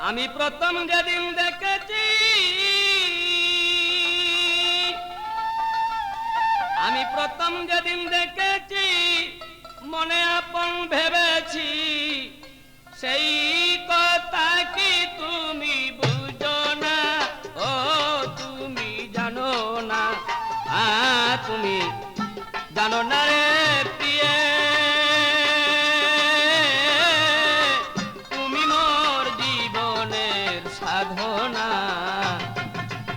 আমি প্রথম যেদিন দেখেছি, আমি প্রথম যেদিন দেখেছি, মনে আপন ভেবেছি, সেই কথা কি তুমি বুঝো না? ও তুমি জানো না, তুমি জানো না রে প্রিয়ে, তুমি মোর জীবনের সাধনা,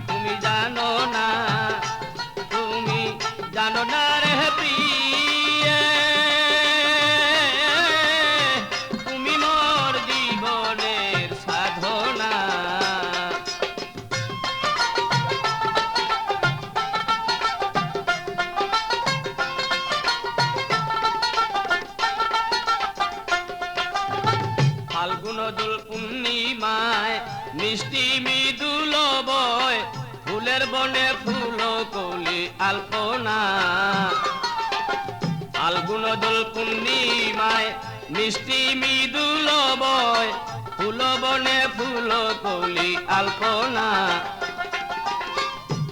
তুমি জানো না, তুমি জানো না রে প্রিয়ে, তুমি মোর জীবনের সাধনা। ফাল্গুন দোল পূর্ণিমায় মিষ্টি মৃদুল বয়, ফুলের বনে ফুল কলি আলপনা। ফাল্গুন দোল পূর্ণিমায় মিষ্টি মৃদুল বয়, ফুল বনে ফুল কলি আলপনা।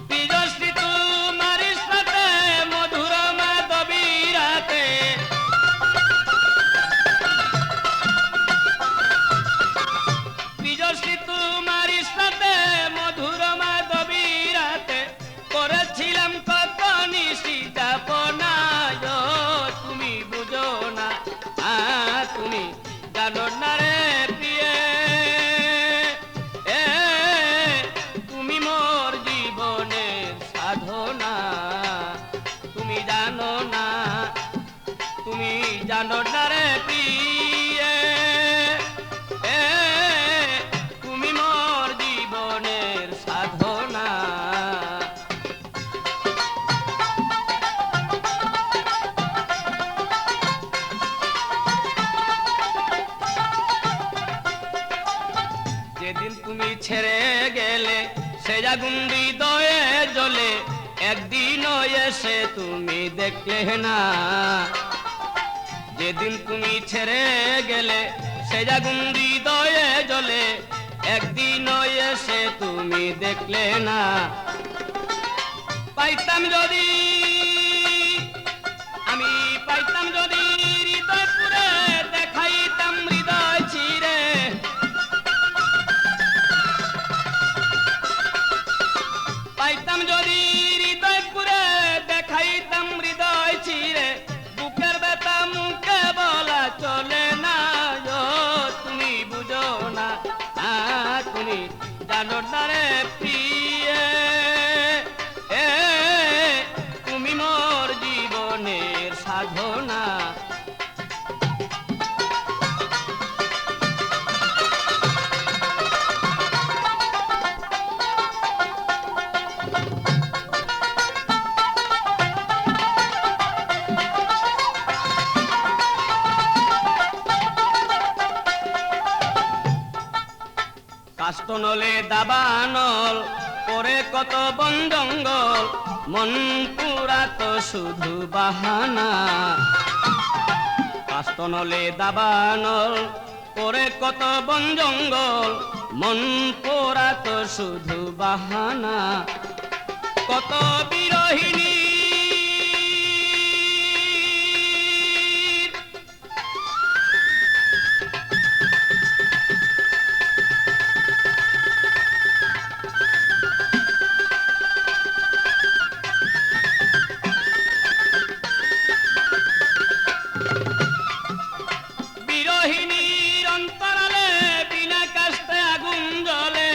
প্রিয়শ্রী তোমার সাথে মধুর মাধবী রাতে, প্রিয়শ্রী তোমার সাথে মধুর মাধবী রাতে, করেছিলাম কত নিশি যাপনা। তুমি বুঝো না, তুমি জানো না রে প্রিয়ে, তুমি মোর জীবনের সাধনা, তুমি জানো না, তুমি জানো না রে প্রিয়ে, তুমি মোর জীবনের সাধনা। যেদিন তুমি ছেড়ে গেলে সে আগুন হৃদয়ে জ্বলে, একদিনও এসে তুমি দেখলে না। যেদিন তুমি ছেড়ে গেলে সে আগুন হৃদয়ে জ্বলে, একদিনও এসে তুমি দেখলে না। পাইতাম যদি, আমি পাইতাম যদি হৃদয় পুরে, দেখাইতাম হৃদয় ছিঁড়ে, পাইতাম যদি হৃদয় পুরে, দেখাইতাম হৃদয় ছিঁড়ে, বুকের ব্যথা মুখে বলা চলে না। তুমি বুঝো না, তুমি জানো না রে প্রিয়ে, তুমি মোর জীবনের সাধনা। কাষ্টনলে দাবানল করে কত বন জঙ্গল, মন পুরা তো শুধু বাহানা। কাষ্টনলে দাবানল করে কত বন জঙ্গল, মন পুরা তো শুধু বাহানা। কত বিরহিনী অন্তরালে বিনা কাস্তে আগুন জ্বলে,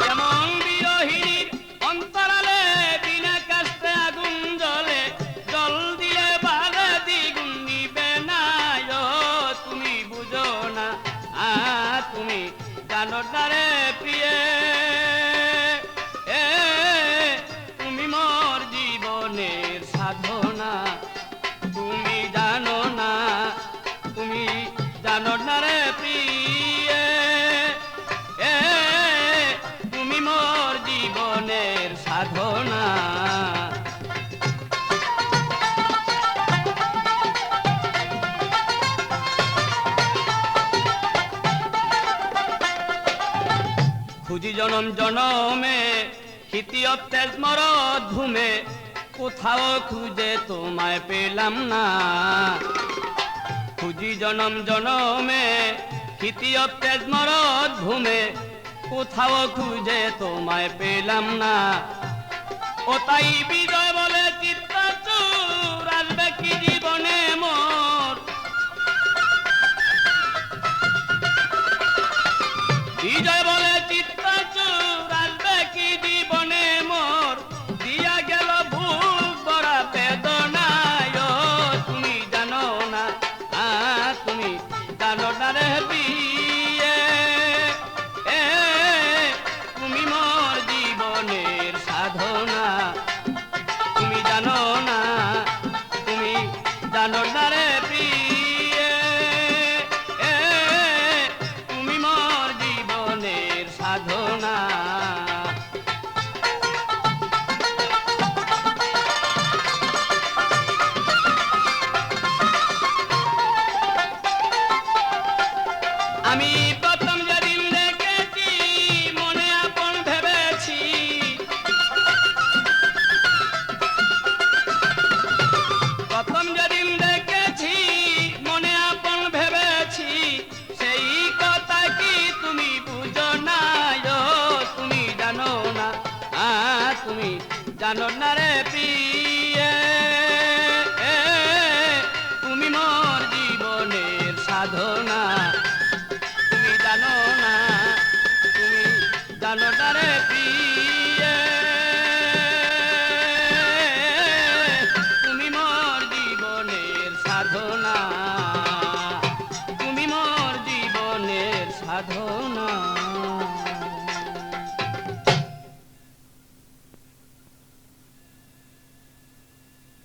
যেমন জনম জনমে ক্ষিতীয় তেজ মরদ ঘুমে কোথাও খুঁজে তোমায় পেলাম না খুঁজি জনম জনমে ক্ষিতীয় তেজ মরদ ঘুমে কোথাও খুঁজে তোমায় পেলাম না ও তাই বিজয় বলে চিত্তাচুর আসবে কি জীবনে মোর বিজয় বলে চিত্তাচুর আসবে কি জীবনে মোর দিয়া গেল ভুক বড়া বেদনায় তুমি জানো না তুমি জানো না রে বিয়ে তুমি মোর জীবনের সাধনা তুমি জানো না রে প্রিয়ে তুমি মোর জীবনের সাধনা আমি প্রথম যেদিন দেখেছি মনে আপন ভেবেছি প্রথম যেদিন দেখেছি মনে আপন ভেবেছি সেই কথা কি তুমি বুঝো না তুমি জানো না তুমি জানো না রে প্রিয়ে তুমি মোর জীবনের সাধনা তুমি জানো না রে প্রিয়ে তুমি মোর জীবনের সাধনা তুমি মোর জীবনের সাধনা